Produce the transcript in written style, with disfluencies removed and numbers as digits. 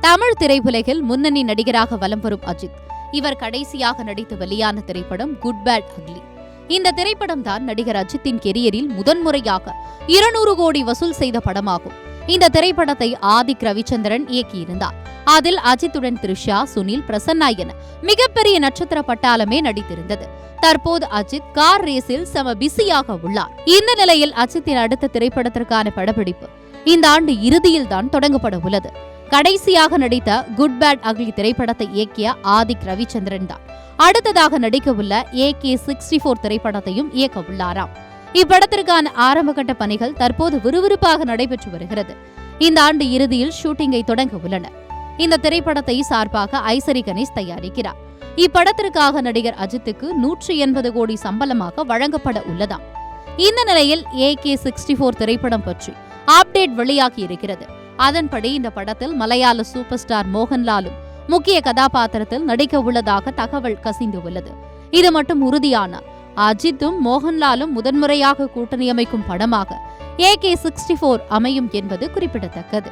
தமிழ் திரையுலகில் முன்னணி நடிகராக வலம் வரும் அஜித். இவர் கடைசியாக நடித்து வெளியான திரைப்படம் குட் பேட் அக்லி. இந்த திரைப்படம் தான் நடிகர் அஜித்தின் கெரியரில் முதன்முறையாக 200 கோடி வசூல் செய்த படமாகும். இந்த திரைப்படத்தை ஆதிக் ரவிச்சந்திரன் இயக்கியிருந்தார். அதில் அஜித்துடன் த்ரிஷா, சுனில், பிரசன்னா என மிகப்பெரிய நட்சத்திர பட்டாளமே நடித்திருந்தது. தற்போது அஜித் கார் ரேஸில் செம பிஸியாக உள்ளார். இந்த நிலையில் அஜித்தின் அடுத்த திரைப்படத்திற்கான படப்பிடிப்பு இந்த ஆண்டு இறுதியில் தான் தொடங்கப்பட உள்ளது. கடைசியாக நடித்த குட் பேட் அக்லி திரைப்படத்தை இயக்கிய ஆதிக் ரவிச்சந்திரன் தான் அடுத்ததாக நடிக்கவுள்ள AK-64 திரைப்படத்தையும் இயக்க உள்ளாராம். இப்படத்திற்கான ஆரம்பகட்ட பணிகள் தற்போது விறுவிறுப்பாக நடைபெற்று வருகிறது. இந்த ஆண்டு இறுதியில் ஷூட்டிங்கை தொடங்க உள்ளனர். இந்த திரைப்படத்தை சார்பாக ஐசரி கணேஷ் தயாரிக்கிறார். இப்படத்திற்காக நடிகர் அஜித்துக்கு 180 கோடி சம்பளமாக வழங்கப்பட உள்ளதாம். இந்த நிலையில் AK-64 திரைப்படம் பற்றி அப்டேட் வெளியாகி இருக்கிறது. அதன்படி இந்த படத்தில் மலையாள சூப்பர் ஸ்டார் மோகன்லாலும் முக்கிய கதாபாத்திரத்தில் நடிக்க உள்ளதாக தகவல் கசிந்து உள்ளது. இது மட்டும் உறுதியான அஜித்தும் மோகன்லாலும் முதன்முறையாக கூட்டணி அமைக்கும் படமாக AK-64 அமையும் என்பது குறிப்பிடத்தக்கது.